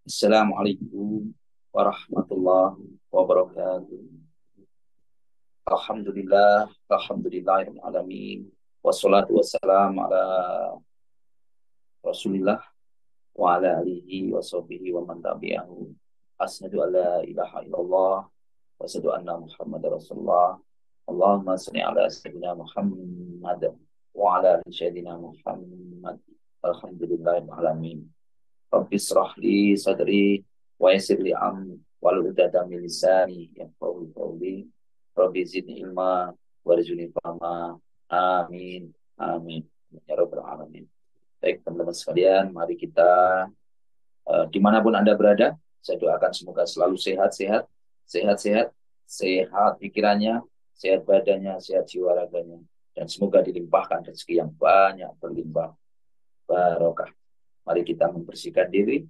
Assalamualaikum warahmatullahi wabarakatuh. Alhamdulillah, alhamdulillahirabbil alamin. Wassalatu wassalamu ala Rasulillah wa ala alihi wa sahbihi wa man tabi'ahu. Asyhadu an la ilaha illallah wa asyhadu anna Muhammadar Rasulullah. Allahumma shalli ala sayyidina Muhammad wa ala ali sayyidina Muhammad. Alhamdulillahirabbil alamin. Rabbi israh li sadri wa yassir li amri wahlul 'uqdatam min lisani yafqahu qawli. Rabbi zidni ilma warzuqni fahma. Amin. Amin. Ya rabbal alamin. Baik teman-teman sekalian, mari kita dimanapun Anda berada, saya doakan semoga selalu sehat-sehat, sehat-sehat, sehat pikirannya, sehat badannya, sehat jiwa raganya, dan semoga dilimpahkan rezeki yang banyak berlimpah barokah. Mari kita membersihkan diri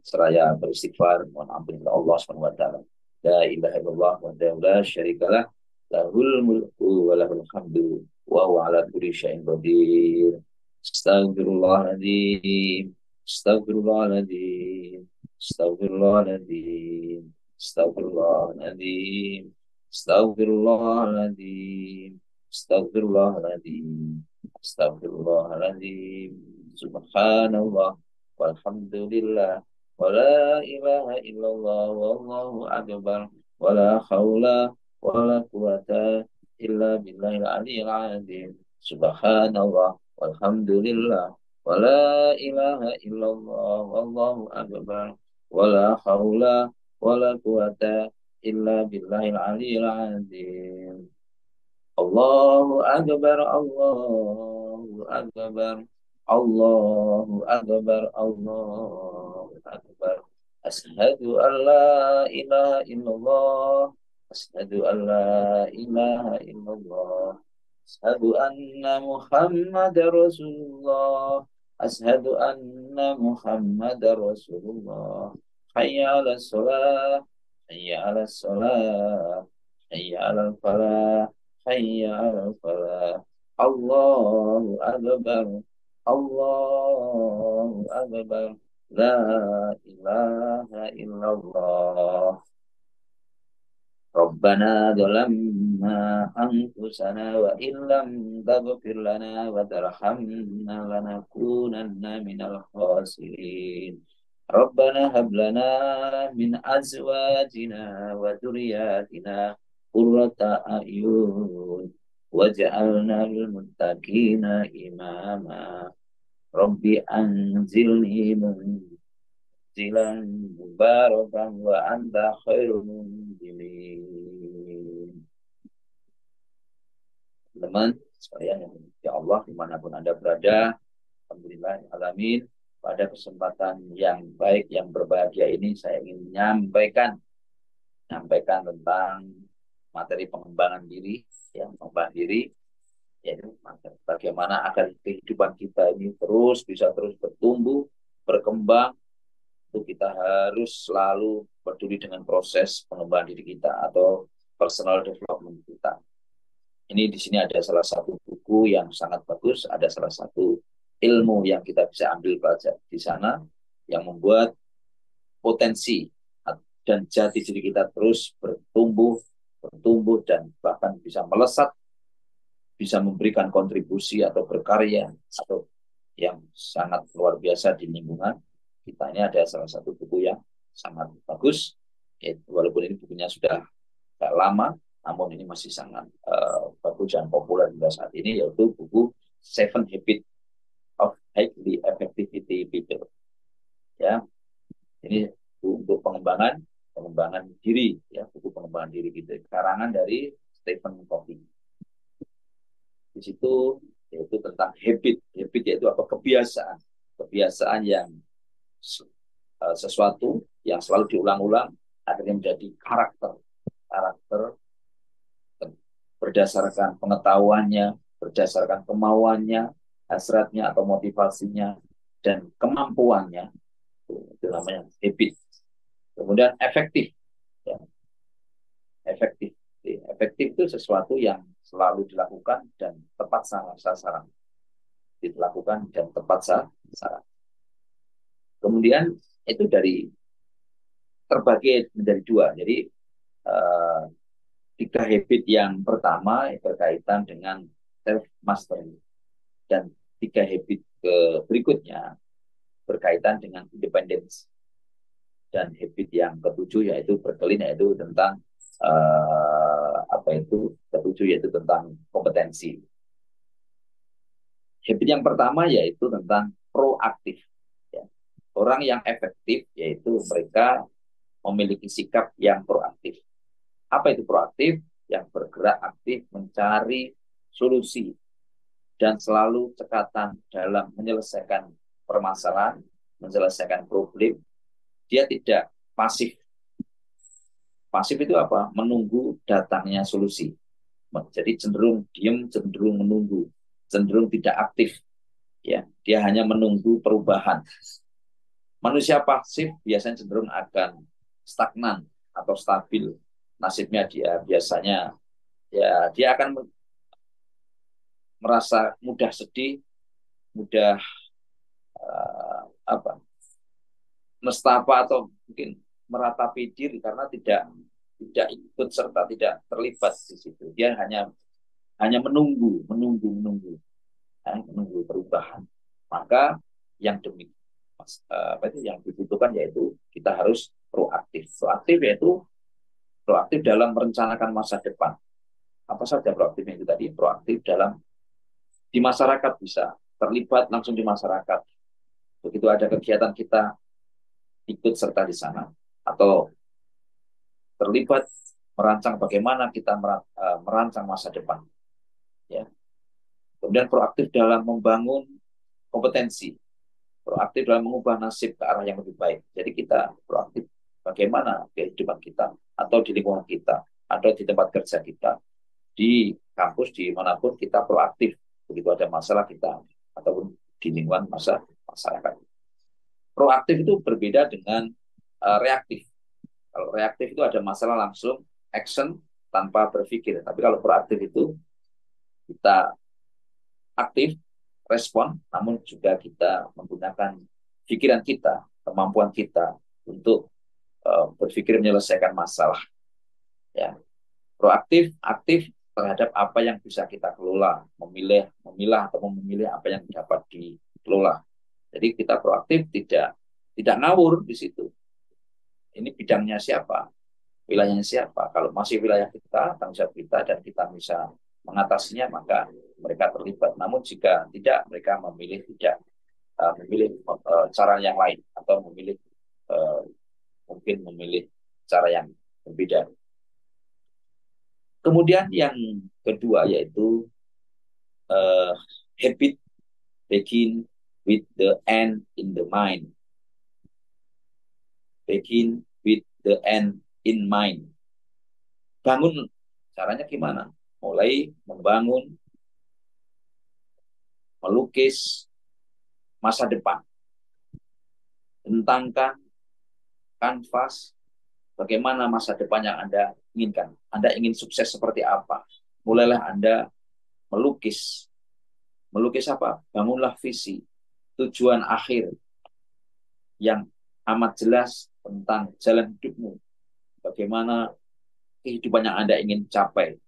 seraya beristighfar mohon ampun kepada Allah Subhanahu wa taala. La ilaha illallah wa la syarikalah lahul mulku wa lahul hamdu wa huwa ala kulli syai'in qadir. Astagfirullahaladzim. Astagfirullahaladzim. Astagfirullahaladzim. Astagfirullahaladzim. Astagfirullahaladzim. Astagfirullahaladzim. Astagfirullahaladzim. Subhanallah. Walhamdulillah. Wala ilaha illallah. Wallahu akbar. Wala khawla. Wala quwata illa billahil aliyyil azim. Subhanallah. Walhamdulillah. Wala ilaha illallah. Wallahu akbar. Wala khawla. Wala quwata illa billahil aliyyil azim. Allahu akbar. Allahu akbar. Allahu akbar, Allahu akbar. Asyhadu an la ilaha illallah. Asyhadu an la ilaha illallah. Asyhadu anna Muhammadar Rasulullah. Asyhadu anna Muhammadar Rasulullah. Hayya 'alas shalah. Hayya 'alas shalah. Hayya 'alal falah. Hayya 'alal falah. Allahu akbar. Allahu akbar. La ilaha illallah. Rabbana zalamna anfusana wa illam taghfir lana wa tarhamna lanakunanna minal khasirin. Rabbana hab lana min azwajina wa dhurriyyatina qurrata a'yun waj'alna lil muttaqina imama. Rabbi anzilni munzilan mubarakan wa anta khairul munzilin. Teman sekalian yang ya Allah dimanapun Anda berada, alhamdulillah alamin. Pada kesempatan yang baik yang berbahagia ini saya ingin menyampaikan tentang materi pengembangan diri, ya, pengembangan diri, yaitu bagaimana agar kehidupan kita ini bisa terus bertumbuh, berkembang. Itu kita harus selalu peduli dengan proses pengembangan diri kita atau personal development kita. Ini di sini ada salah satu buku yang sangat bagus, ada salah satu ilmu yang kita bisa ambil pelajar di sana yang membuat potensi dan jati diri kita terus bertumbuh dan bahkan bisa melesat, bisa memberikan kontribusi atau berkarya atau yang sangat luar biasa di lingkungan kita. Ini ada salah satu buku yang sangat bagus, walaupun ini bukunya sudah lama, namun ini masih sangat bagus dan populer pada saat ini, yaitu buku Seven Habits of Highly Effectivity People. Ya, ini untuk pengembangan diri, ya, buku pengembangan diri gitu, karangan dari Stephen Covey. Di situ yaitu tentang habit yaitu apa, kebiasaan yang sesuatu yang selalu diulang-ulang akhirnya menjadi karakter berdasarkan pengetahuannya, berdasarkan kemauannya, hasratnya atau motivasinya dan kemampuannya. Itu namanya habit. Kemudian efektif, ya. Efektif itu sesuatu yang selalu dilakukan dan tepat sasaran. Kemudian itu terbagi menjadi dua. Jadi eh, 3 habit yang pertama berkaitan dengan self mastery, dan 3 habit berikutnya berkaitan dengan independence, dan habit yang ketujuh yaitu berkelin, yaitu tentang apa itu ketujuh, yaitu tentang kompetensi. Habit yang pertama yaitu tentang proaktif. Ya. Orang yang efektif yaitu mereka memiliki sikap yang proaktif. Apa itu proaktif? Yang bergerak aktif mencari solusi dan selalu cekatan dalam menyelesaikan permasalahan, menyelesaikan problem. Dia tidak pasif. Pasif itu apa? Menunggu datangnya solusi. Jadi cenderung diam, cenderung menunggu, cenderung tidak aktif. Ya, dia hanya menunggu perubahan. Manusia pasif biasanya cenderung akan stagnan atau stabil. Nasibnya dia biasanya ya dia akan merasa mudah sedih, mudah apa nestapa atau mungkin meratapi diri karena tidak ikut serta tidak terlibat di situ. Dia hanya menunggu perubahan. Maka yang demi apa itu yang dibutuhkan yaitu kita harus proaktif. Proaktif yaitu proaktif dalam merencanakan masa depan. Apa saja proaktifnya itu tadi? Proaktif dalam di masyarakat, bisa terlibat langsung di masyarakat. Begitu ada kegiatan kita ikut serta di sana, atau terlibat merancang bagaimana kita merancang masa depan. Ya. Kemudian proaktif dalam membangun kompetensi, proaktif dalam mengubah nasib ke arah yang lebih baik. Jadi kita proaktif bagaimana kehidupan kita, atau di lingkungan kita, atau di tempat kerja kita, di kampus, di manapun kita proaktif. Begitu ada masalah kita, ataupun di lingkungan masyarakat. Proaktif itu berbeda dengan reaktif. Kalau reaktif itu ada masalah langsung, action tanpa berpikir. Tapi kalau proaktif itu kita aktif, respon, namun juga kita menggunakan pikiran kita, kemampuan kita untuk berpikir menyelesaikan masalah. Ya. Proaktif, aktif terhadap apa yang bisa kita kelola, memilah atau memilih apa yang dapat dikelola. Jadi kita proaktif, tidak ngawur di situ. Ini bidangnya siapa, wilayahnya siapa. Kalau masih wilayah kita, tanggung jawab kita, dan kita bisa mengatasinya, maka mereka terlibat. Namun jika tidak, mereka memilih cara yang lain, atau mungkin memilih cara yang berbeda. Kemudian yang kedua yaitu habit begin with the end in the mind. Begin with the end in mind. Bangun, caranya gimana? Mulai membangun, melukis masa depan. Bentangkan kanvas bagaimana masa depan yang Anda inginkan. Anda ingin sukses seperti apa? Mulailah Anda melukis. Melukis apa? Bangunlah visi, tujuan akhir yang amat jelas tentang jalan hidupmu. Bagaimana kehidupan yang Anda ingin capai.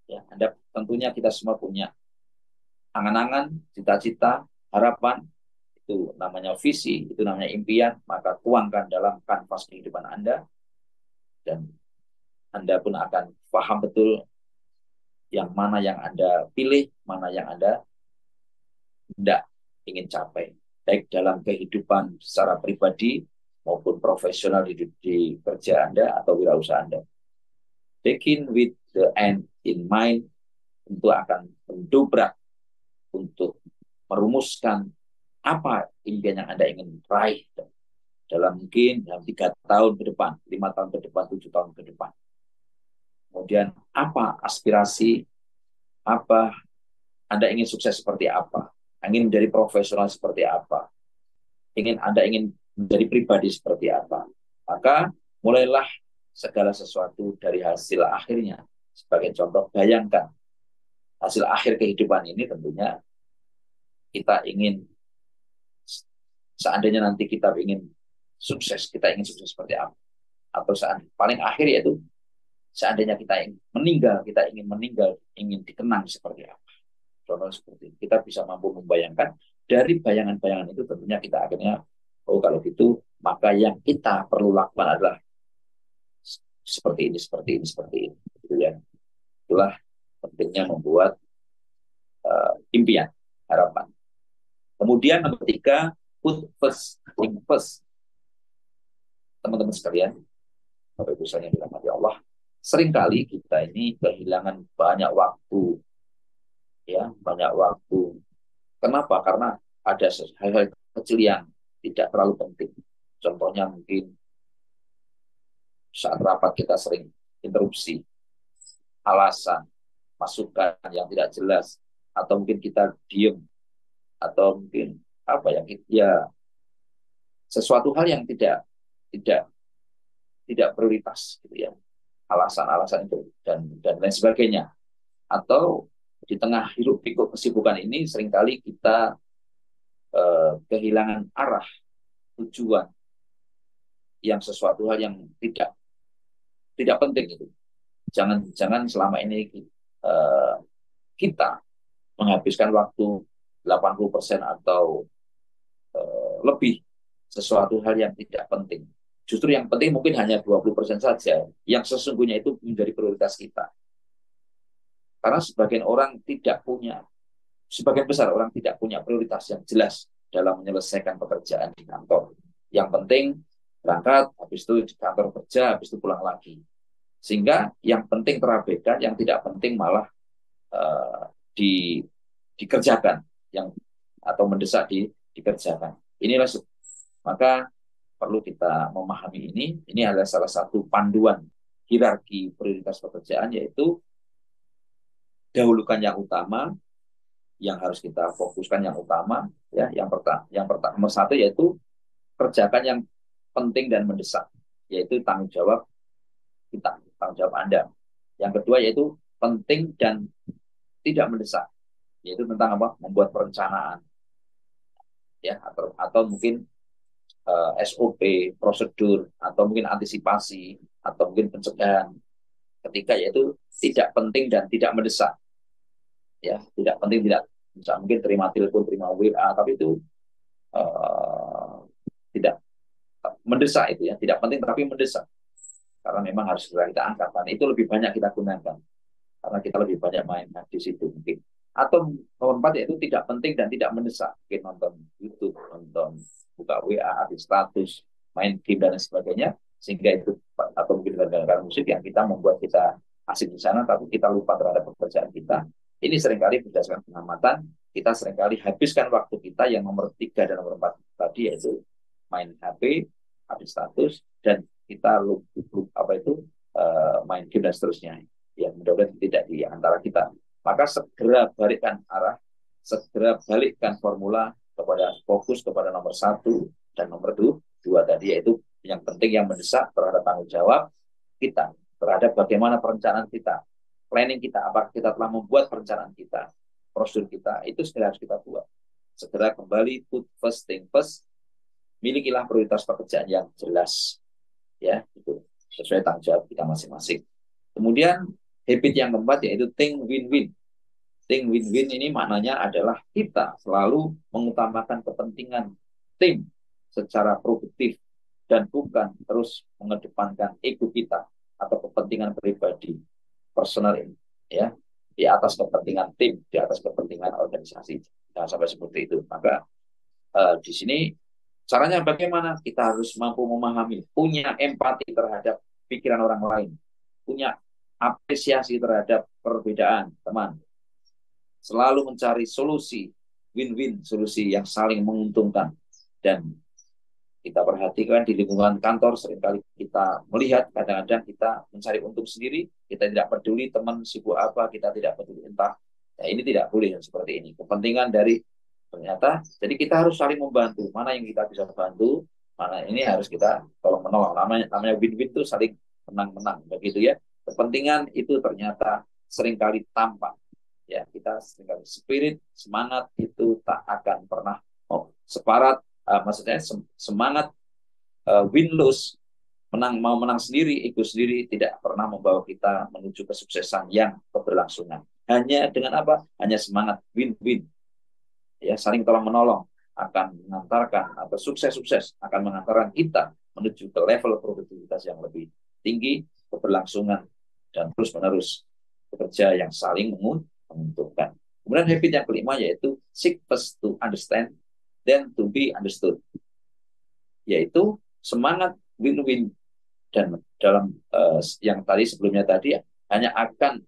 Ya, Anda tentunya kita semua punya angan-angan, cita-cita, harapan. Itu namanya visi, itu namanya impian. Maka tuangkan dalam kanvas kehidupan Anda, dan Anda pun akan paham betul yang mana yang Anda pilih, mana yang Anda tidak ingin capai. Baik dalam kehidupan secara pribadi maupun profesional di kerja Anda atau wirausaha Anda. Begin with the end in mind tentu akan mendobrak untuk merumuskan apa impian yang Anda ingin raih dalam 3 tahun ke depan, 5 tahun ke depan, 7 tahun ke depan. Kemudian apa aspirasi, apa Anda ingin sukses seperti apa, ingin menjadi profesional seperti apa, Anda ingin menjadi pribadi seperti apa. Maka mulailah segala sesuatu dari hasil akhirnya. Sebagai contoh, bayangkan hasil akhir kehidupan ini tentunya kita ingin, seandainya nanti kita ingin sukses, kita ingin sukses seperti apa, atau saat paling akhir yaitu seandainya kita ingin meninggal, ingin dikenang seperti apa. Contoh seperti itu. Kita bisa mampu membayangkan dari bayangan-bayangan itu tentunya kita akhirnya, oh kalau gitu maka yang kita perlu lakukan adalah seperti ini, seperti ini, seperti ini. Gitu ya. Itulah pentingnya membuat impian, harapan. Kemudian nomor 3, put first, think first. Teman-teman sekalian, Bapak Ibu saya dirahmati Allah, seringkali kita ini kehilangan banyak waktu, ya, banyak waktu. Kenapa? Karena ada hal-hal kecil yang tidak terlalu penting. Contohnya mungkin saat rapat kita sering interupsi, alasan, masukan yang tidak jelas, atau mungkin kita diem, atau mungkin apa ya sesuatu hal yang tidak tidak prioritas gitu ya, alasan-alasan itu dan lain sebagainya. Atau di tengah hiruk pikuk kesibukan ini seringkali kita kehilangan arah, tujuan, yang sesuatu hal yang tidak penting itu. Jangan selama ini kita menghabiskan waktu 80% atau lebih sesuatu hal yang tidak penting. Justru yang penting mungkin hanya 20% saja yang sesungguhnya itu menjadi prioritas kita. Karena sebagian besar orang tidak punya prioritas yang jelas dalam menyelesaikan pekerjaan di kantor. Yang penting berangkat, habis itu di kantor kerja, habis itu pulang lagi. Sehingga yang penting terabaikan, yang tidak penting malah dikerjakan, atau mendesak dikerjakan. Inilah maka perlu kita memahami ini. Ini adalah salah satu panduan hierarki prioritas pekerjaan, yaitu dahulukan yang utama, yang harus kita fokuskan yang utama, ya. Yang pertama nomor 1 yaitu kerjakan yang penting dan mendesak, yaitu tanggung jawab kita, tanggung jawab Anda. Yang kedua yaitu penting dan tidak mendesak, yaitu tentang apa? Membuat perencanaan, ya, atau mungkin SOP, prosedur, atau mungkin antisipasi, atau mungkin pencegahan. Ketiga yaitu tidak penting dan tidak mendesak, ya, tidak penting, tidak mendesak. Mungkin terima telepon, terima WA, tapi itu tidak mendesak, itu ya, tidak penting tapi mendesak, karena memang harus segera kita angkat. Dan itu lebih banyak kita gunakan karena kita lebih banyak main di situ mungkin. Atau nomor 4 yaitu tidak penting dan tidak mendesak, mungkin nonton YouTube, nonton, buka WA, update status, main game dan sebagainya, sehingga itu, atau mungkin dengarkan musik yang kita membuat kita asik di sana, tapi kita lupa terhadap pekerjaan kita. Ini seringkali berdasarkan pengamatan, kita seringkali habiskan waktu kita yang nomor 3 dan nomor 4 tadi, yaitu main HP, update status, dan kita main game dan seterusnya. Ya, mudah-mudahan tidak di antara kita. Maka segera balikkan arah, segera balikkan formula kepada fokus kepada nomor 1 dan nomor 2 tadi, yaitu yang penting, yang mendesak terhadap tanggung jawab kita, terhadap bagaimana perencanaan kita, planning kita, apakah kita telah membuat perencanaan kita, prosedur kita, itu segera harus kita buat. Segera kembali put first thing first, milikilah prioritas pekerjaan yang jelas, ya, itu sesuai tanggung jawab kita masing-masing. Kemudian habit yang keempat yaitu think win-win. Think win-win ini maknanya adalah kita selalu mengutamakan kepentingan tim secara produktif dan bukan terus mengedepankan ego kita atau kepentingan pribadi, personal ini, ya, di atas kepentingan tim, di atas kepentingan organisasi. Jangan sampai seperti itu. Maka di sini caranya bagaimana? Kita harus mampu memahami, punya empati terhadap pikiran orang lain, punya apresiasi terhadap perbedaan teman, selalu mencari solusi win-win, solusi yang saling menguntungkan. Dan kita perhatikan di lingkungan kantor, seringkali kita melihat kadang-kadang kita mencari untung sendiri, kita tidak peduli teman sibuk apa, kita tidak peduli entah. Ya, ini tidak boleh seperti ini. Kepentingan dari ternyata, jadi kita harus saling membantu. Mana yang kita bisa bantu, mana ini harus kita tolong menolong. Namanya win-win itu saling menang-menang, begitu ya. Kepentingan itu ternyata seringkali tampak. Ya, kita seringkali spirit, semangat itu tak akan pernah separat. Maksudnya semangat win-lose, mau menang sendiri, ego sendiri, tidak pernah membawa kita menuju kesuksesan yang keberlangsungan. Hanya dengan apa? Hanya semangat win-win, ya, saling tolong menolong akan mengantarkan, atau sukses-sukses akan mengantarkan kita menuju ke level produktivitas yang lebih tinggi, keberlangsungan, dan terus-menerus bekerja yang saling menguntungkan. Kemudian habit yang kelima yaitu seek first to understand, then to be understood, yaitu semangat win-win, dan dalam yang tadi sebelumnya tadi hanya akan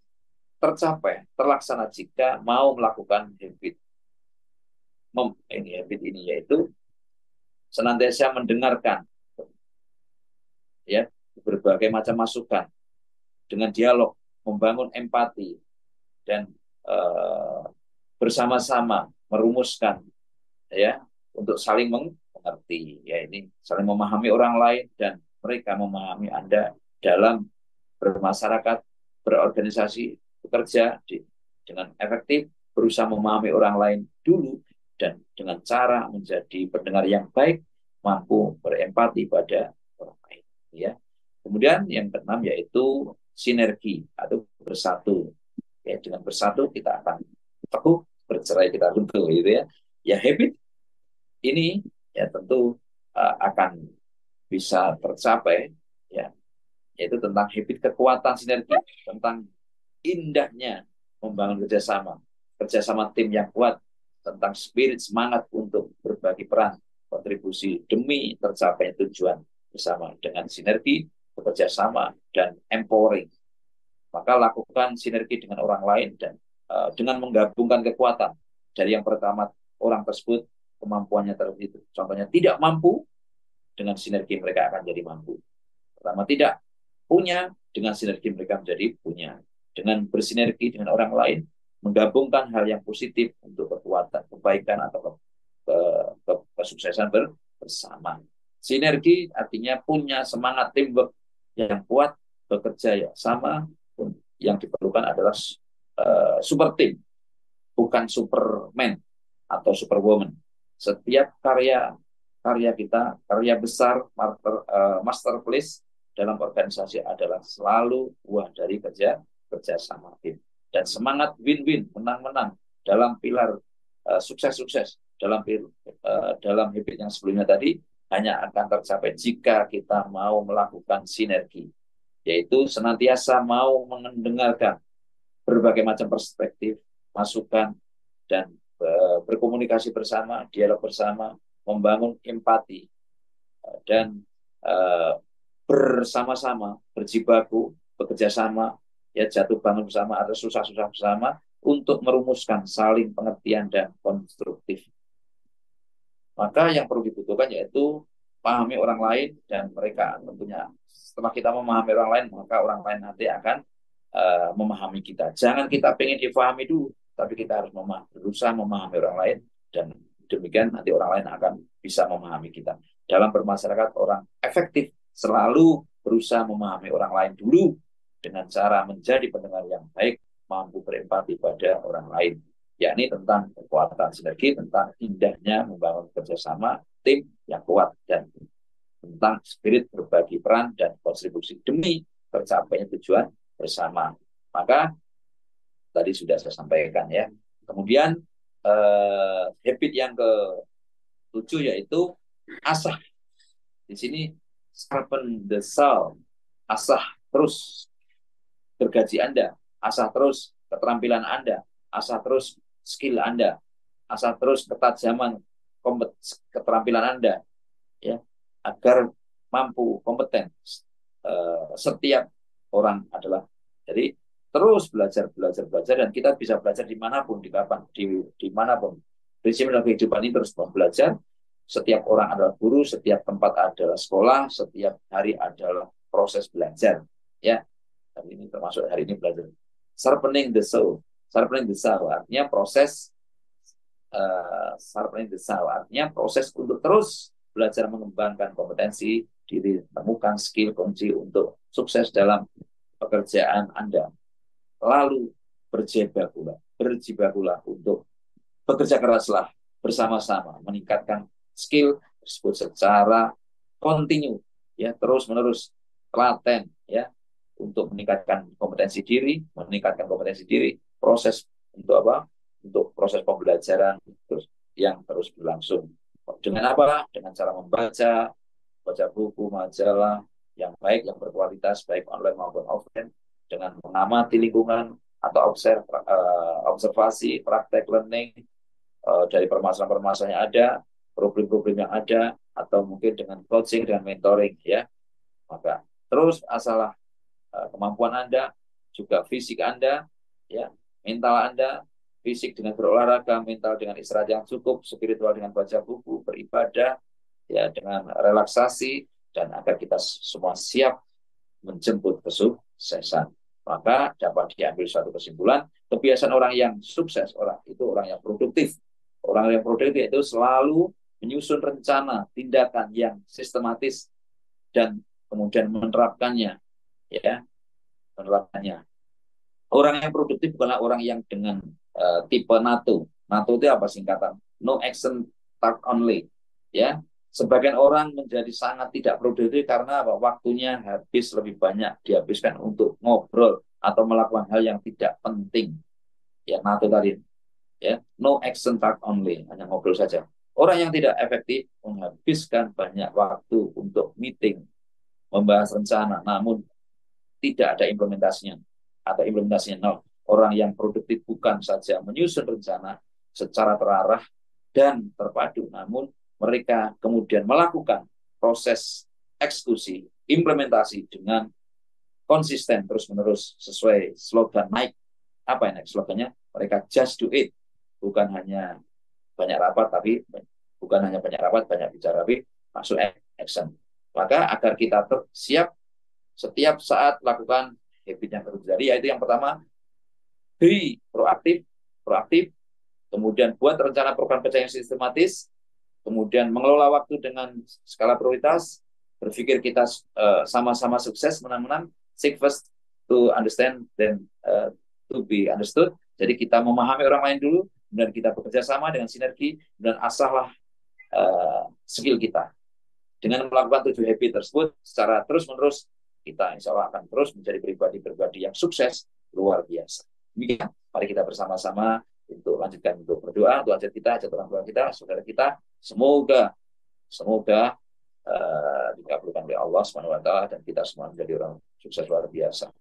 tercapai, terlaksana jika mau melakukan habit ini yaitu senantiasa mendengarkan, ya, berbagai macam masukan dengan dialog, membangun empati, dan bersama-sama merumuskan, ya, untuk saling mengerti, ya, ini saling memahami orang lain dan mereka memahami Anda dalam bermasyarakat, berorganisasi, bekerja dengan efektif, berusaha memahami orang lain dulu, dan dengan cara menjadi pendengar yang baik, mampu berempati pada orang lain, ya. Kemudian yang keenam yaitu sinergi atau bersatu. Ya, dengan bersatu kita akan teguh, bercerai kita runtuh, gitu ya. Ya, habit ini ya tentu akan bisa tercapai, ya, yaitu tentang habit kekuatan sinergi, tentang indahnya membangun kerjasama tim yang kuat, tentang spirit semangat untuk berbagi peran, kontribusi demi tercapai tujuan bersama dengan sinergi, bekerja sama, dan empowering. Maka lakukan sinergi dengan orang lain dan dengan menggabungkan kekuatan dari yang pertama orang tersebut kemampuannya tertentu. Contohnya tidak mampu, dengan sinergi mereka akan jadi mampu. Pertama tidak punya, dengan sinergi mereka menjadi punya. Dengan bersinergi dengan orang lain, menggabungkan hal yang positif untuk kekuatan, kebaikan atau kesuksesan bersama. Sinergi artinya punya semangat teamwork yang kuat, bekerja ya sama. Yang diperlukan adalah super team, bukan superman atau superwoman. Setiap karya kita, karya besar, masterpiece dalam organisasi adalah selalu buah dari kerja sama tim. Dan semangat win-win, menang-menang dalam pilar sukses-sukses, dalam habit yang sebelumnya tadi hanya akan tercapai jika kita mau melakukan sinergi, yaitu senantiasa mau mendengarkan berbagai macam perspektif, masukan, dan berkomunikasi bersama, dialog bersama, membangun empati, dan bersama-sama, berjibaku, bekerja sama, ya, jatuh bangun bersama atau susah-susah bersama untuk merumuskan saling pengertian dan konstruktif. Maka yang perlu dibutuhkan yaitu pahami orang lain, dan mereka tentunya setelah kita memahami orang lain, maka orang lain nanti akan memahami kita. Jangan kita pengen difahami dulu, tapi kita harus berusaha memahami orang lain, dan demikian nanti orang lain akan bisa memahami kita. Dalam bermasyarakat, orang efektif selalu berusaha memahami orang lain dulu dengan cara menjadi pendengar yang baik, mampu berempati pada orang lain. Yakni tentang kekuatan sinergi, tentang indahnya membangun kerjasama tim yang kuat, dan tentang spirit berbagi peran dan kontribusi demi tercapainya tujuan bersama. Maka tadi sudah saya sampaikan, ya. Kemudian habit yang ke-7 yaitu asah. Di sini sharpen the saw, asah terus gergaji Anda, asah terus keterampilan Anda, asah terus skill Anda, asah terus ketajaman keterampilan Anda, ya, agar mampu kompeten. Setiap orang adalah, jadi terus belajar, dan kita bisa belajar dimanapun, dimanapun. Prinsip dalam kehidupan ini terus belajar. Setiap orang adalah guru, setiap tempat adalah sekolah, setiap hari adalah proses belajar, ya. Dan ini termasuk hari ini belajar. Sharpening the saw artinya proses sharpening the saw artinya proses untuk terus belajar mengembangkan kompetensi diri, temukan skill kunci untuk sukses dalam pekerjaan Anda. Lalu berjibakulah untuk bekerja keraslah bersama-sama meningkatkan skill tersebut secara continue ya, terus menerus telaten ya, untuk meningkatkan kompetensi diri, proses untuk apa? Untuk proses pembelajaran terus yang terus berlangsung. Dengan apa? Dengan cara membaca, baca buku, majalah yang baik, yang berkualitas, baik online maupun offline, dengan mengamati lingkungan atau observasi, praktek learning dari permasalahan-permasalahan yang ada, problem-problem yang ada, atau mungkin dengan coaching, dengan mentoring ya. Maka terus asalah kemampuan Anda, juga fisik Anda, ya, mental Anda, fisik dengan berolahraga, mental dengan istirahat yang cukup, spiritual dengan baca buku, beribadah, ya, dengan relaksasi, dan agar kita semua siap menjemput kesuksesan. Maka dapat diambil suatu kesimpulan, kebiasaan orang yang sukses, orang itu orang yang produktif. Orang yang produktif itu selalu menyusun rencana, tindakan yang sistematis, dan kemudian menerapkannya, ya, menerapkannya. Orang yang produktif bukanlah orang yang dengan tipe NATO. NATO itu apa singkatan? No action, talk only. Ya, sebagian orang menjadi sangat tidak produktif karena apa? Waktunya habis lebih banyak dihabiskan untuk ngobrol atau melakukan hal yang tidak penting. Ya, NATO tadi. Ya, no action, talk only, hanya ngobrol saja. Orang yang tidak efektif menghabiskan banyak waktu untuk meeting, membahas rencana, namun tidak ada implementasinya atau implementasinya nol. Orang yang produktif bukan saja menyusun rencana secara terarah dan terpadu, namun mereka kemudian melakukan proses eksekusi, implementasi dengan konsisten terus-menerus sesuai slogan Nike. Apa ini slogannya? Mereka just do it. Bukan hanya banyak rapat, tapi banyak bicara, tapi masuk action. Maka agar kita siap setiap saat lakukan habit yang terjadi, yaitu yang pertama, be proaktif, proaktif, kemudian buat rencana program kerja yang sistematis, kemudian mengelola waktu dengan skala prioritas, berpikir kita sama-sama sukses, menang-menang, seek first to understand, then to be understood. Jadi kita memahami orang lain dulu, dan kita bekerja sama dengan sinergi, dan asahlah skill kita. Dengan melakukan 7 habit tersebut secara terus-menerus, kita insya Allah akan terus menjadi pribadi-pribadi yang sukses luar biasa. Demikian, mari kita bersama-sama untuk lanjutkan untuk berdoa, untuk ajak kita, ajak orang tua kita, saudara kita, semoga dikabulkan oleh Allah Subhanahu wa taala dan kita semua menjadi orang sukses luar biasa.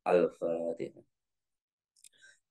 Al-Fatihah.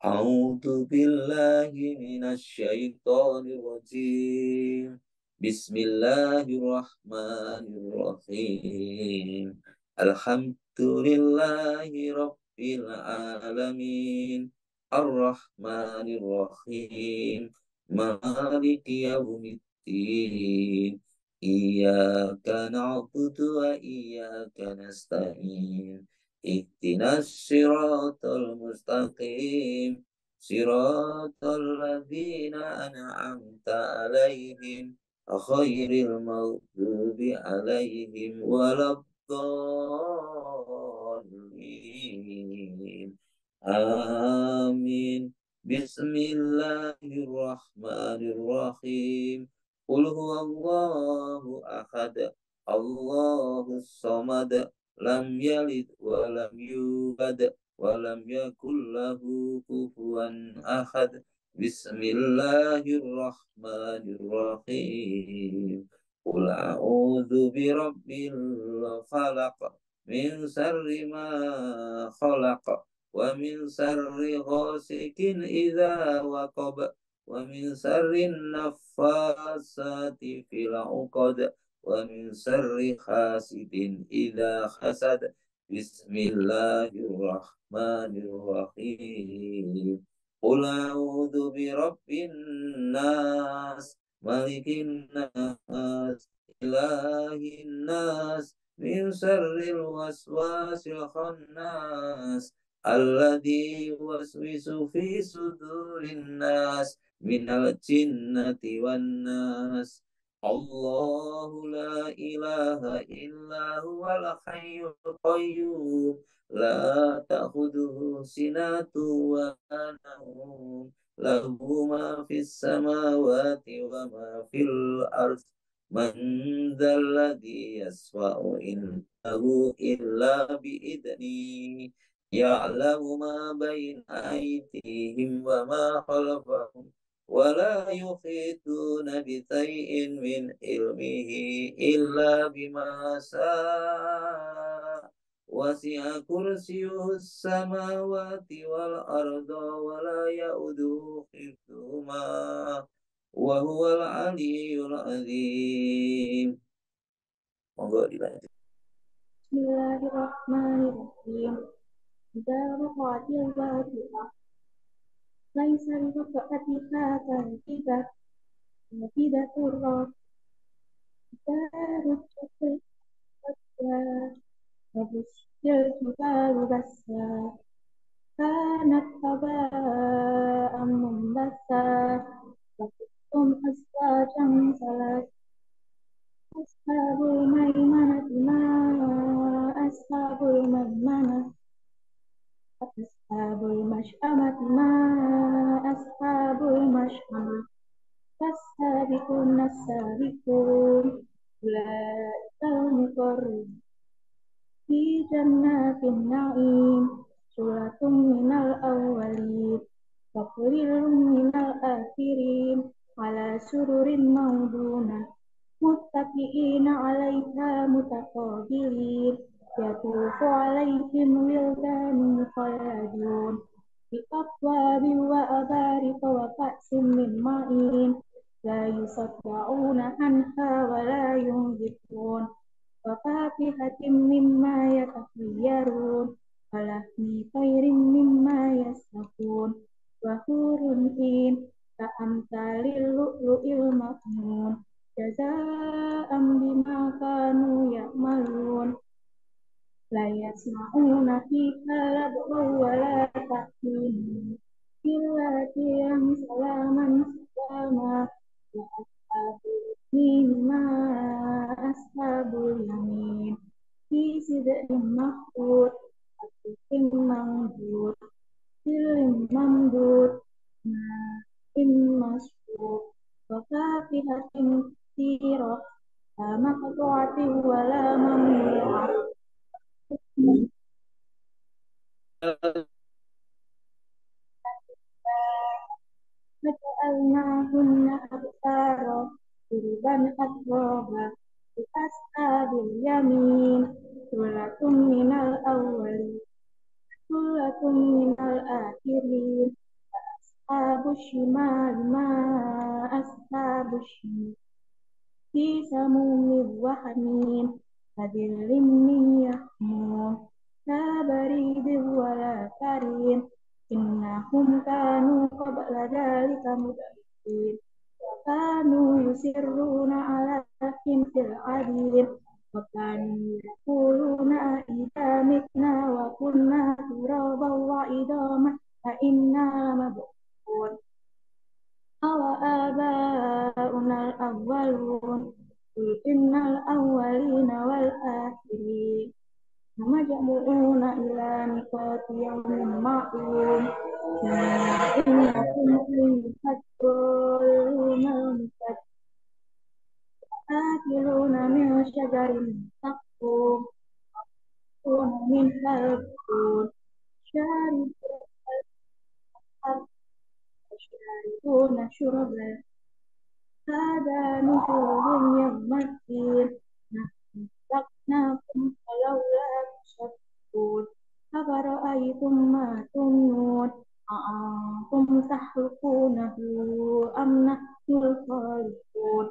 A'udzu billahi minasy syaithanir rajim. Bismillahirrahmanirrahim. Alhamdulillahi rabbil alamin. Ar-Rahmanir Rahim. Maliki yaumiddin. Iyyaka na'budu wa iyyaka nasta'in. Ihdinas siratal mustaqim. Siratal ladzina an'amta alaihim ghairil maghdubi alaihim waladdallin. Amin. Bismillahirrahmanirrahim. Qul huwallahu ahad. Allahus samad. Lam yalid wa lam yulad wa lam yakul lahu kufuwan ahad. Bismillahirrahmanirrahim. Qul a'udzu birabbil falaq min syarri ma khalaq wa min syarri ghasikin idza waqab wa min syarri naffasati fil 'uqad wa min syarri hasidin idza hasad. Bismillahirrahmanirrahim. Qul a'udzu birabbin nas, malikin nas, ilahin nas, min syarril waswasil khannas, alladzi waswisu fi sudurin nas, minal jinnati wan nas. Allahu la ilaha illa huwal hayyul qayyum, la ta'khudhuhu sinatu wa nawm, lahu ma fis samawati wa ma fil ardh, من ذا الذي يشفع عنده إلا بإذنه يعلم ما بين أيديهم وما خلفهم ولا يحيطون بشيء من علمه إلا بما شاء وسع كرسيه السماوات والأرض ولا يؤوده حفظهما وهو العلي العظيم. Monggo dilanjut. Bismillahirrahmanirrahim. Idza waqa'atil waqi'ah laisa liwaqa'atiha kadhibah wa fidatur rabbika rujjatul qadda wa busyil jibalu bassa kanat haba'an mumbassa wa kuntum azwajan salas ashabul maimanati ma ashabul maimanah ashabul mash'amati ma ashabul mash'amah was-sabiqun as-sabiqun ulaikal muqarrabun fi jannatin na'im sulatum minal awwalin wa qalilun minal akhirin ala sururin mawdunah muttaqiina 'alaiha mutaqabilin yatufu 'alaihim wildanun mukhalladun bi akwabin wa abarika wa ka'sin min ma'in la yusaddauna anha wa la yunzifun wa fakihatin mimma yatakhayyarun wa lahmi tayrin mimma yasnafun wa hurun in ka'amsalil lu'lu'il maknun jaza'an bima kanu ya'malun la yasma'una fiha lagwan wa la ta'thim illa qiyaman salaman salama wa ashabul yamin ma ashabul yamin fi sidrin mahfud atifin mamdud filim mamdud ma'in masfud wa fakihatin katsirah la maqtu'atin wa la mamnu'ah فجعلناهن أبكارا عربا أترابا لأصحاب اليمين ثلة من الأولين ثلة من الآخرين أصحاب الشمال ما أصحاب الشمال في سموم وحميم وظل من يحموم لا بريد ولا كريم إنهم كانوا قبل ذلك مترفين وكانوا يصرون على حنث العبيد وكانوا يقولون أئذا متنا وكنا ترابا وعظاما أئنا لمبعوثون أوآباؤنا الأولون قل إن الأولين والآخرين لمجموعون إلى ميقات يوم معلوم إنكم أيها الضالون آكلون من شجر زقوم منها البطون شاربون وشاربون شرب هذا نزلهم يوم الدين نحن خلقناكم فلولا تصدقون أفرأيتم ما تمنون أأنتم تخلقونه أم نحن الخالقون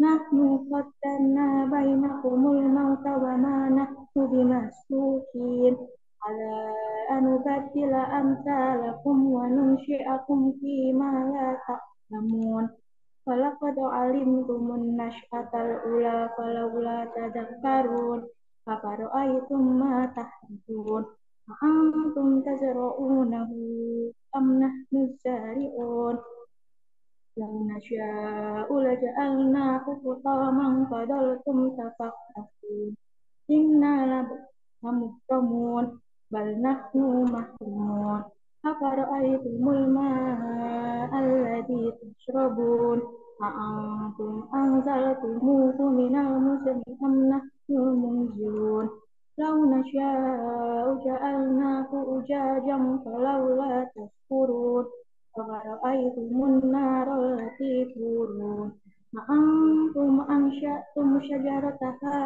نحن قدرنا بينكم الموت وما نحن بمسبوقين على أن نبدل أمثالكم وننشئكم فيما لا تعلمون ولقد علمتم النشأة الأولى فلولا تذكرون أفرأيتم ما تحرثون أأنتم تزرعونه أم نحن الزارعون لو نشاء لجعلناه حطاما فظلتم تفكهون إنا لمغرمون بل نحن محرومون أفرأيتم الماء الذي تشربون أأنتم أنزلتموه من المزن أم نحن المنزلون لو نشاء جعلناه أجاجا فلولا تشكرون أفرأيتم النار التي تورون أأنتم أنشأتم شجرتها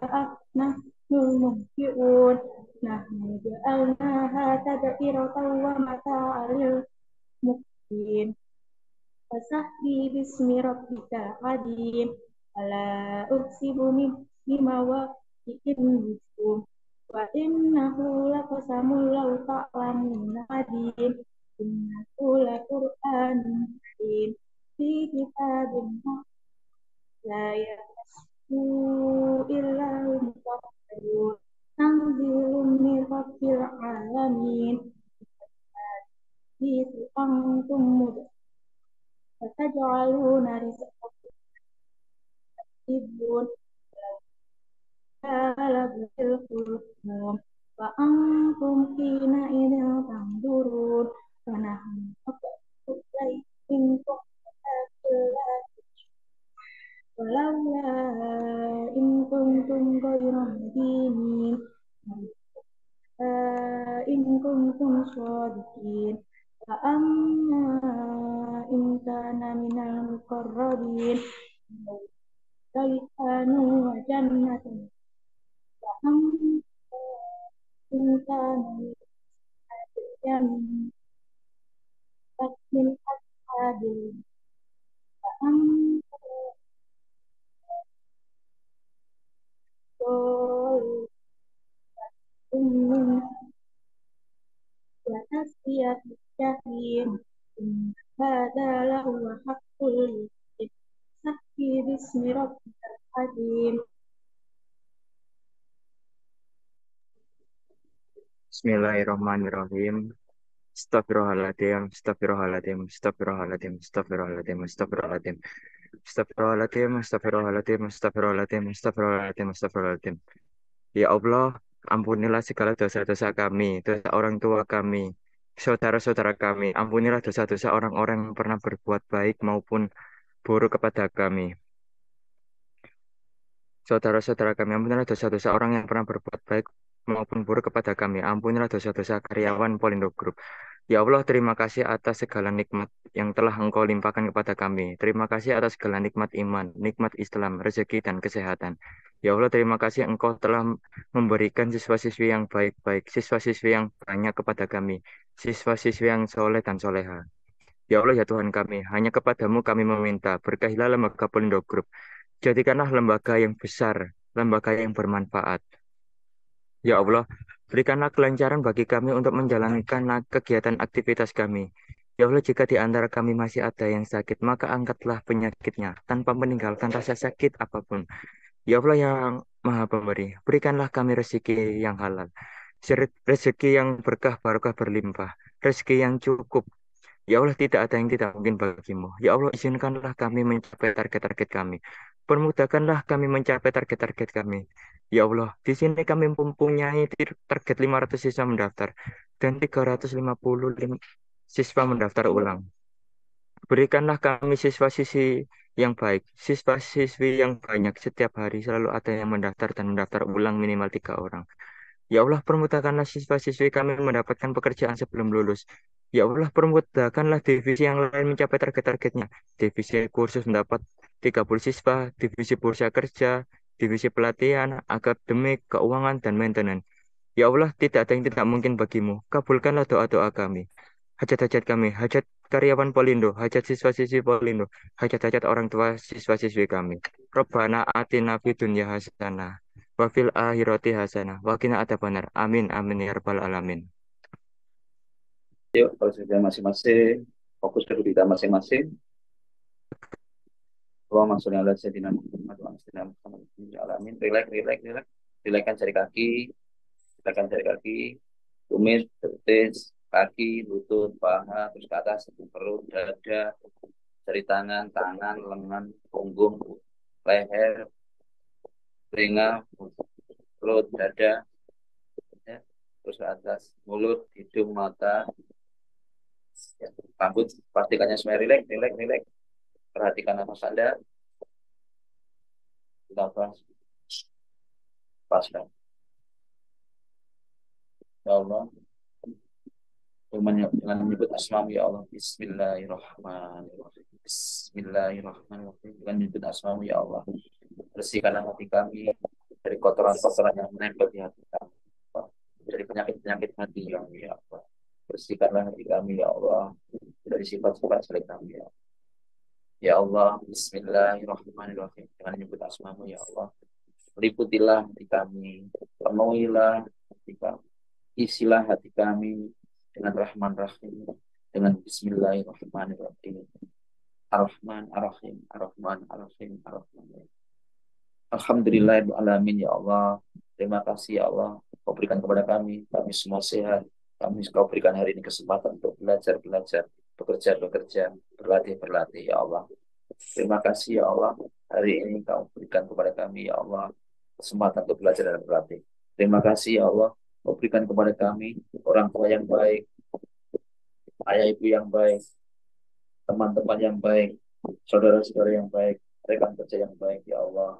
أم نحن المنشئون نحن جعلناها تذكرة ومتاعا للمقوين فسبح باسم ربك العظيم ألا أقسم بمواقع النجوم وإنه لقسم لو تعلمون عظيم إنه لقرآن كريم في كتاب لا يمسه إلا المطهرون تنزيل من رب العالمين حديث أنتم مدعون فتجعلون رزقكم تكذبون كان بالحكم وأنتم حينئذ تنظرون ونحن أقرب إليه منكم ولكن ولولا إن كنتم غير مدينين إن كنتم صادقين فأما إن كان من المقربين ريحان وجنة فأما إن كان من أصحاب فأما من وتصفية الجحيم إن هذا لهو حق اليقين سبح باسم ربك العظيم Bismillahirrahmanirrahim. Astagfirullahaladzim, astagfirullahaladzim, astagfirullahaladzim, astagfirullahaladzim, astagfirullahaladzim, astagfirullahaladzim, astagfirullahaladzim, astagfirullahaladzim, astagfirullahaladzim, astagfirullahaladzim. Ya Allah, ampunilah segala dosa-dosa kami, dosa orang tua kami, saudara-saudara kami. Ampunilah dosa-dosa orang-orang yang pernah berbuat baik maupun buruk kepada kami. Saudara-saudara kami, ampunilah dosa-dosa orang yang pernah berbuat baik maupun buruk kepada kami. Ampunilah dosa-dosa karyawan Polindo Group. Ya Allah, terima kasih atas segala nikmat yang telah Engkau limpahkan kepada kami. Terima kasih atas segala nikmat iman, nikmat Islam, rezeki, dan kesehatan. Ya Allah, terima kasih Engkau telah memberikan siswa-siswi yang baik-baik, siswa-siswi yang banyak kepada kami, siswa-siswi yang soleh dan soleha. Ya Allah, ya Tuhan kami, hanya kepadamu kami meminta, berkahilah lembaga Polindo Group. Jadikanlah lembaga yang besar, lembaga yang bermanfaat. Ya Allah, berikanlah kelancaran bagi kami untuk menjalankan kegiatan aktivitas kami. Ya Allah, jika di antara kami masih ada yang sakit, maka angkatlah penyakitnya tanpa meninggalkan rasa sakit apapun. Ya Allah yang Maha Pemberi, berikanlah kami rezeki yang halal, rezeki yang berkah, barokah, berlimpah, rezeki yang cukup. Ya Allah, tidak ada yang tidak mungkin bagimu. Ya Allah, izinkanlah kami mencapai target-target kami. Permudahkanlah kami mencapai target-target kami. Ya Allah, di sini kami mempunyai target 500 siswa mendaftar dan 355 siswa mendaftar ulang. Berikanlah kami siswa-siswi yang baik, siswa-siswi yang banyak setiap hari selalu ada yang mendaftar dan mendaftar ulang minimal 3 orang. Ya Allah, permudahkanlah siswa-siswi kami mendapatkan pekerjaan sebelum lulus. Ya Allah, permudahkanlah divisi yang lain mencapai target-targetnya. Divisi kursus mendapat 30 siswa, divisi bursa kerja, divisi pelatihan, akademik, keuangan, dan maintenance. Ya Allah, tidak ada yang tidak mungkin bagimu. Kabulkanlah doa-doa kami. Hajat-hajat kami, hajat karyawan Polindo, hajat siswa-siswi Polindo, hajat-hajat orang tua siswa-siswi kami. Robbana atina fid dunya hasanah wa fil akhirati hasanah wa qina adzabannar. Amin amin ya rabbal alamin. Yuk, kalau sudah masing-masing, fokus ke diri kita masing-masing. Allahumma sholli ala sayyidina Muhammad wa ala sayyidina Muhammad. Alamin. Relax, relax, relax. Relaxkan jari kaki, relaxkan jari kaki, tumis, betis, kaki, lutut, paha, terus ke atas, perut, dada, jari tangan, tangan, lengan, punggung, leher, telinga, perut, dada, ya. Terus ke atas, mulut, hidung, mata, ya. Rambut, pastikannya semua relax, relax, relax. Perhatikan nafas Anda. Nafas. Lepaskan. Ya Allah. Dengan menyebut asmamu ya Allah. Bismillahirrahmanirrahim. Bismillahirrahmanirrahim. Dengan menyebut asmamu ya Allah. Bersihkanlah hati kami dari kotoran-kotoran yang menempel di hati kami. Dari penyakit-penyakit hati yang ya Allah. Bersihkanlah hati kami ya Allah. Dari sifat-sifat jelek kami ya Allah. Ya Allah, Bismillahirrahmanirrahim. Dengan menyebut asmamu ya Allah. Liputilah hati kami. Penuhilah hati kami. Isilah hati kami dengan Rahman Rahim, dengan Bismillahirrahmanirrahim. Ar-Rahman Ar-Rahim, Ar-Rahman Ar-Rahim, Ar-Rahman. Alhamdulillahirrahmanirrahim ya Allah. Terima kasih ya Allah. Kau berikan kepada kami semua sehat. Kau berikan hari ini kesempatan untuk belajar, bekerja, berlatih ya Allah. Terima kasih ya Allah. Hari ini kau berikan kepada kami ya Allah kesempatan untuk belajar dan berlatih. Terima kasih ya Allah. Kau berikan kepada kami orang tua yang baik, ayah ibu yang baik, teman-teman yang baik, saudara-saudara yang baik, rekan kerja yang baik ya Allah.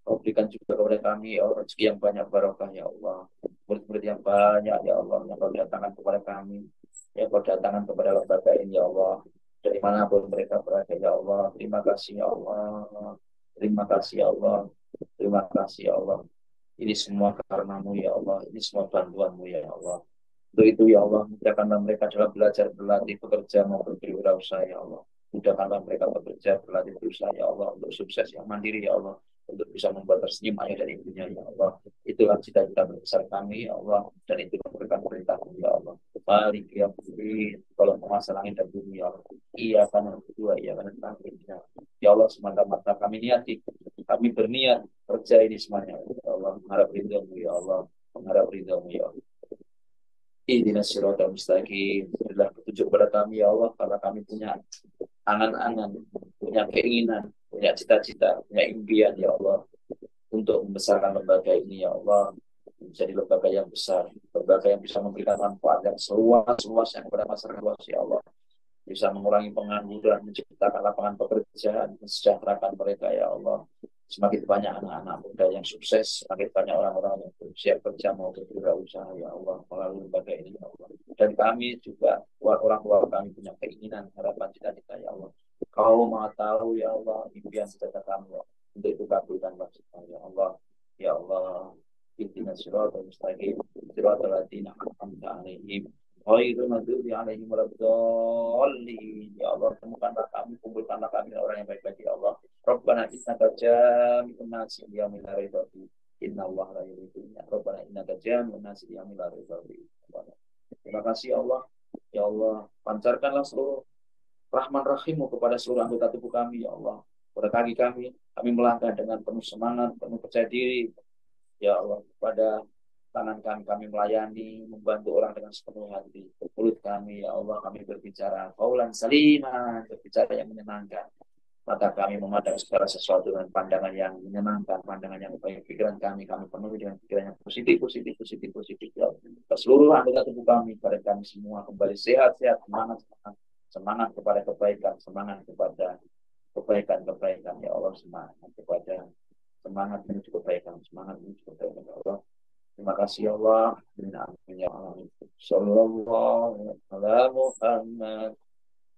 Kau berikan juga kepada kami rezeki yang banyak, barokah ya Allah. Murid-murid yang banyak ya Allah, yang kau datangkan kepada kami, yang kau datangkan kepada lembaga ini ya Allah. Dari manapun mereka berada ya Allah. Terima kasih ya Allah. Terima kasih ya Allah. Terima kasih ya Allah. Ini semua karenamu ya Allah. Ini semua bantuanmu ya Allah. Untuk itu ya Allah, mudahkanlah mereka dalam belajar, berlatih, bekerja, maupun berwirausaha ya Allah. Mudahkanlah mereka bekerja, berlatih, berusaha ya Allah. Untuk sukses yang mandiri ya Allah. Untuk bisa membuat tersenyum ayah dan ibunya ya Allah. Itulah cita-cita besar kami ya Allah. Dan itu memberikan perintahmu ya Allah. Mari ya beri tolong menguasai langit dan bumi ya Allah. Iya karena berdua, iya karena kami ya Allah, semata-mata kami niati, kami berniat kerja ini semuanya ya Allah, mengharap ridhamu ya Allah, mengharap ridhamu ya Allah. Ihdinas siratal mustaqim. Berilah petunjuk kepada kami ya Allah, karena kami punya angan-angan, punya keinginan, punya cita-cita, punya impian ya Allah untuk membesarkan lembaga ini ya Allah, menjadi lembaga yang besar, lembaga yang bisa memberikan manfaat yang seluas-luasnya kepada masyarakat luas ya Allah, bisa mengurangi pengangguran, menciptakan lapangan pekerjaan, mensejahterakan mereka ya Allah. Semakin banyak anak-anak muda yang sukses, semakin banyak orang-orang yang siap kerja mau berwirausaha ya Allah melalui lembaga ini ya Allah. Dan kami juga, orang tua kami punya keinginan, harapan, cita-cita ya Allah. Kau maha tahu ya Allah impian cita-cita kami ya. Untuk itu kabulkanlah ya Allah. Ya Allah, ihdinas siratal mustaqim, siratal ladzina an'amta 'alaihim ghairil maghdubi 'alaihim waladdallin. Ya Allah, temukanlah kami, kumpulkanlah kami orang yang baik-baik ya Allah. Rabbana innaka jami'un nasi liyaumin la raiba fihi. Innallaha la yuhibbu Rabbana innaka jami'un nasi liyaumin la raiba fihi. Terima kasih ya Allah. Ya Allah, pancarkanlah seluruh Rahman Rahimmu kepada seluruh anggota tubuh kami ya Allah. Pada kaki kami melangkah dengan penuh semangat, penuh percaya diri. Ya Allah, pada tangan kami melayani, membantu orang dengan sepenuh hati. Mulut kami, ya Allah, kami berbicara qaulan saliman, berbicara yang menyenangkan. Mata kami memandang segala sesuatu dengan pandangan yang menyenangkan, pandangan yang baik. Pikiran kami penuhi dengan pikiran yang positif. Ya Allah. Seluruh anggota tubuh kami, pada kami semua kembali sehat-sehat, semangat kepada kebaikan, semangat kepada kebaikan, ya Allah, semangat menuju kebaikan, ya Allah. Terima kasih ya Allah. Amin ya Allah. Sallallahu ala Muhammad.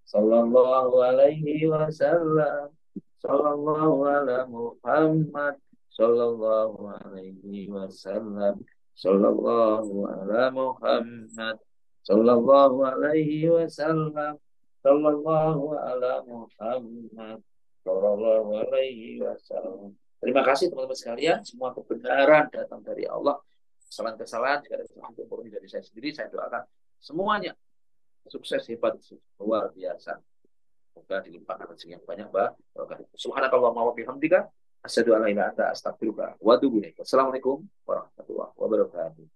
Sallallahu alaihi wasallam. Sallallahu ala Muhammad. Sallallahu alaihi wasallam. Sallallahu ala Muhammad. Sallallahu alaihi wasallam. Sallallahu ala Muhammad. Sallallahu alaihi wasallam. Terima kasih teman-teman sekalian. Semua kebenaran datang dari Allah. Kesalahan-kesalahan jika ada kesalahan murni dari saya sendiri, saya doakan semuanya sukses, hebat, luar biasa. Semoga dilimpahkan rezeki yang banyak, Mbak. Subhanakallahumma wa bihamdika asyhadu an la ilaha illa anta astaghfiruka wa atubu ilaik. Wassalamualaikum warahmatullahi wabarakatuh.